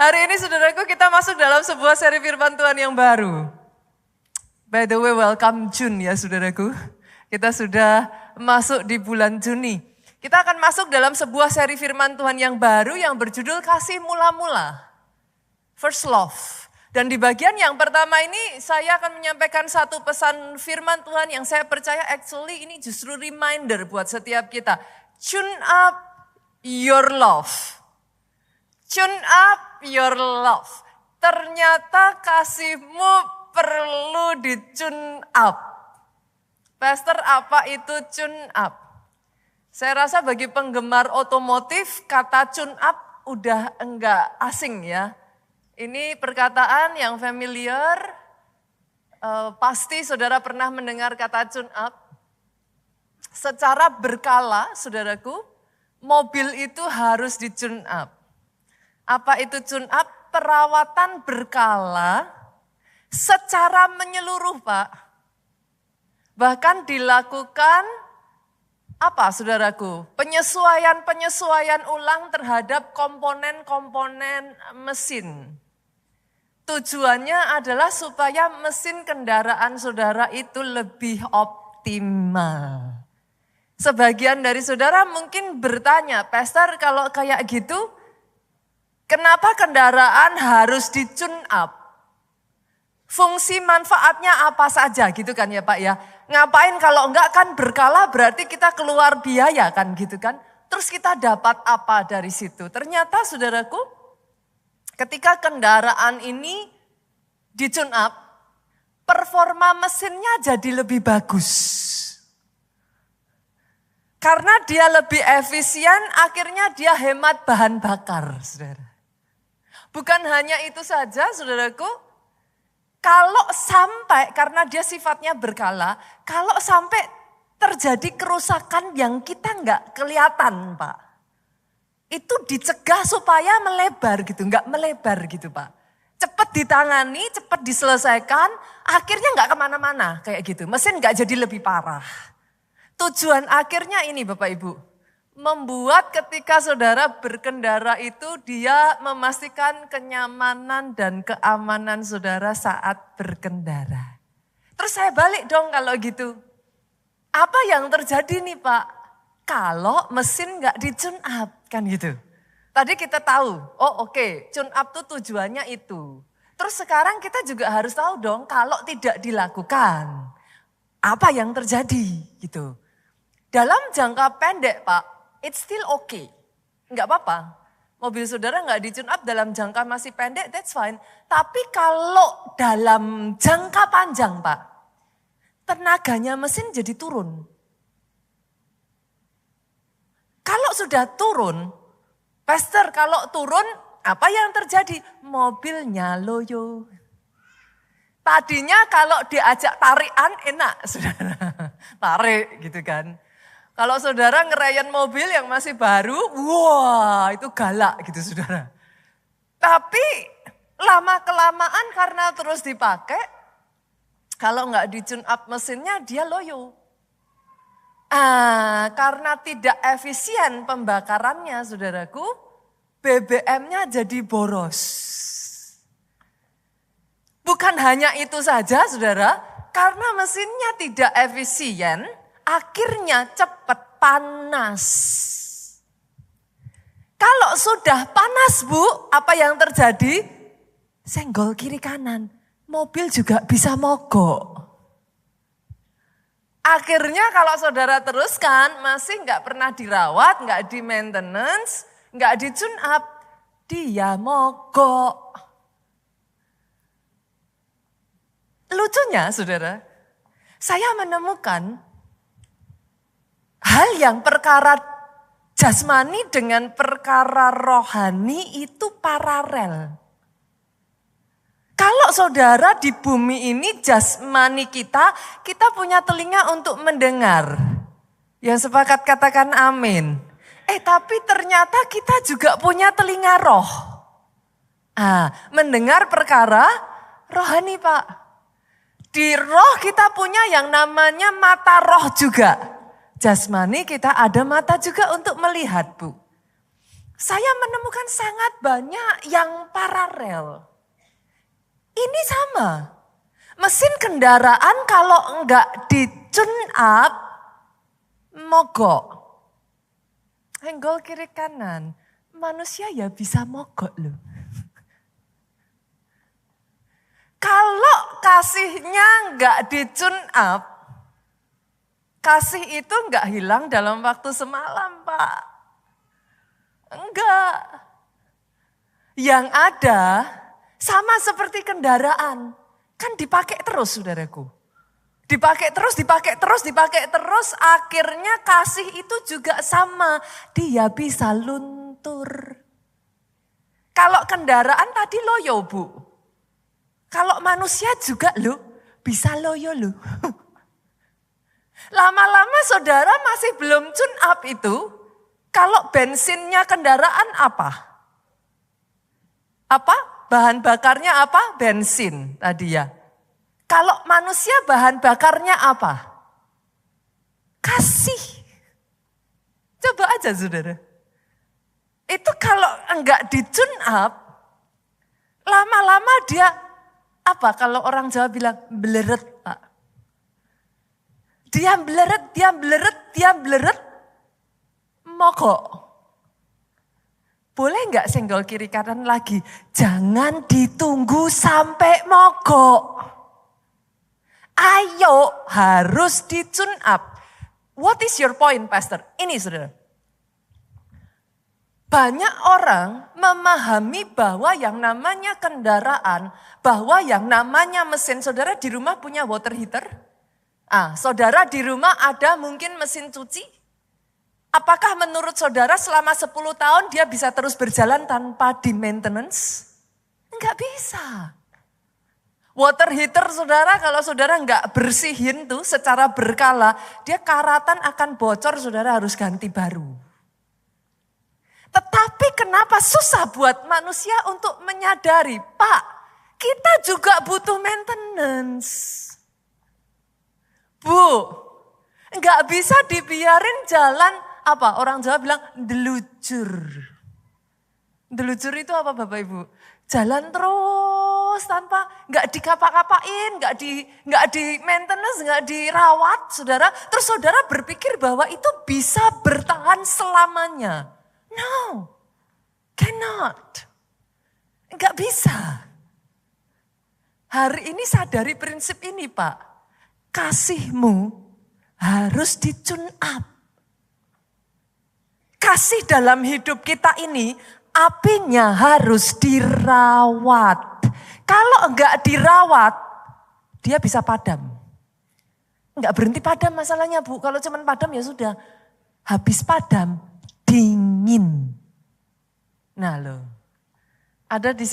Hari ini saudaraku kita masuk dalam sebuah seri firman Tuhan yang baru. By the way, welcome June ya saudaraku. Kita sudah masuk di bulan Juni. Kita akan masuk dalam sebuah seri firman Tuhan yang baru yang berjudul Kasih Mula-Mula. First Love. Dan di bagian yang pertama ini saya akan menyampaikan satu pesan firman Tuhan yang saya percaya actually ini justru reminder buat setiap kita. Tune up your love. Tune up your love. Ternyata kasihmu perlu di-tune up. Pastor, apa itu tune up? Saya rasa bagi penggemar otomotif kata tune up udah enggak asing ya. Ini perkataan yang familiar. Pasti saudara pernah mendengar kata tune up. Secara berkala saudaraku, mobil itu harus di-tune up. Apa itu tune up? Perawatan berkala secara menyeluruh Pak. Bahkan dilakukan apa saudaraku? Penyesuaian ulang terhadap komponen-komponen mesin. Tujuannya adalah supaya mesin kendaraan saudara itu lebih optimal. Sebagian dari saudara mungkin bertanya, Pastor kalau kayak gitu, kenapa kendaraan harus di-tune up? Fungsi manfaatnya apa saja gitu kan ya Pak ya. Ngapain kalau enggak kan berkala berarti kita keluar biaya kan gitu kan. Terus kita dapat apa dari situ? Ternyata saudaraku ketika kendaraan ini di-tune up, performa mesinnya jadi lebih bagus. Karena dia lebih efisien, akhirnya dia hemat bahan bakar saudara. Bukan hanya itu saja saudaraku, kalau sampai, karena dia sifatnya berkala, kalau sampai terjadi kerusakan yang kita nggak kelihatan Pak. Itu dicegah supaya melebar gitu, nggak melebar gitu Pak. Cepat ditangani, cepat diselesaikan, akhirnya nggak kemana-mana kayak gitu. Mesin nggak jadi lebih parah. Tujuan akhirnya ini Bapak Ibu. Membuat ketika saudara berkendara itu dia memastikan kenyamanan dan keamanan saudara saat berkendara. Terus saya balik dong kalau gitu. Apa yang terjadi nih Pak? Kalau mesin nggak di-tune up kan gitu. Tadi kita tahu, oh oke, tune up tuh tujuannya itu. Terus sekarang kita juga harus tahu dong kalau tidak dilakukan. Apa yang terjadi gitu. Dalam jangka pendek Pak, it's still okay. Enggak apa-apa. Mobil saudara enggak di-tune up dalam jangka masih pendek, that's fine. Tapi kalau dalam jangka panjang Pak, tenaganya mesin jadi turun. Kalau sudah turun, Pastor kalau turun apa yang terjadi? Mobilnya loyo. Tadinya kalau diajak tarikan enak saudara, tarik gitu kan. Kalau saudara ngerayan mobil yang masih baru, wah itu galak gitu saudara. Tapi lama-kelamaan karena terus dipakai, kalau nggak di-tune up mesinnya dia loyo. Karena tidak efisien pembakarannya saudaraku, BBM-nya jadi boros. Bukan hanya itu saja saudara, karena mesinnya tidak efisien, akhirnya cepat panas. Kalau sudah panas Bu, apa yang terjadi? Senggol kiri kanan, mobil juga bisa mogok. Akhirnya kalau saudara teruskan, masih nggak pernah dirawat, nggak di maintenance, nggak di tune up, dia mogok. Lucunya saudara, saya menemukan hal yang perkara jasmani dengan perkara rohani itu paralel. Kalau saudara di bumi ini jasmani kita punya telinga untuk mendengar. Yang sepakat katakan amin. Tapi ternyata kita juga punya telinga roh. Mendengar perkara rohani Pak. Di roh kita punya yang namanya mata roh juga. Jasmani kita ada mata juga untuk melihat Bu. Saya menemukan sangat banyak yang paralel. Ini sama. Mesin kendaraan kalau enggak di-tune up, mogok. Henggol kiri kanan. Manusia ya bisa mogok loh. Kalau kasihnya enggak di-tune up, kasih itu enggak hilang dalam waktu semalam, Pak. Enggak. Yang ada sama seperti kendaraan. Kan dipakai terus, saudaraku. Dipakai terus, dipakai terus, dipakai terus. Akhirnya kasih itu juga sama. Dia bisa luntur. Kalau kendaraan tadi loyo, Bu. Kalau manusia juga loh, bisa loyo loh. Lama-lama saudara masih belum tune up itu. Kalau bensinnya kendaraan apa? Apa? Bahan bakarnya apa? Bensin tadi ya. Kalau manusia bahan bakarnya apa? Kasih. Coba aja saudara. Itu kalau enggak di-tune up, lama-lama dia apa? Kalau orang Jawa bilang beleret, Pak. Dia beleret, dia beleret, dia beleret, mogok. Boleh enggak senggol kiri kanan lagi? Jangan ditunggu sampai mogok. Ayo, harus di-tune up. What is your point, Pastor? Ini saudara. Banyak orang memahami bahwa yang namanya kendaraan, bahwa yang namanya mesin. Saudara di rumah punya water heater? Saudara di rumah ada mungkin mesin cuci? Apakah menurut saudara selama 10 tahun dia bisa terus berjalan tanpa di maintenance? Enggak bisa. Water heater saudara, kalau saudara enggak bersihin tuh secara berkala, dia karatan akan bocor, saudara harus ganti baru. Tetapi kenapa susah buat manusia untuk menyadari, Pak, kita juga butuh maintenance. Bu, enggak bisa dibiarin jalan, apa orang Jawa bilang delujur. Delujur itu apa Bapak Ibu? Jalan terus tanpa enggak dikapak-kapain, enggak di maintenance, enggak dirawat, saudara. Terus saudara berpikir bahwa itu bisa bertahan selamanya. No, cannot. Enggak bisa. Hari ini sadari prinsip ini, Pak. Kasihmu harus di-tune up. Kasih dalam hidup kita ini, apinya harus dirawat. Kalau enggak dirawat, dia bisa padam. Enggak berhenti padam masalahnya, Bu. Kalau cuma padam ya sudah. Habis padam, dingin. Nah loh, ada di sini.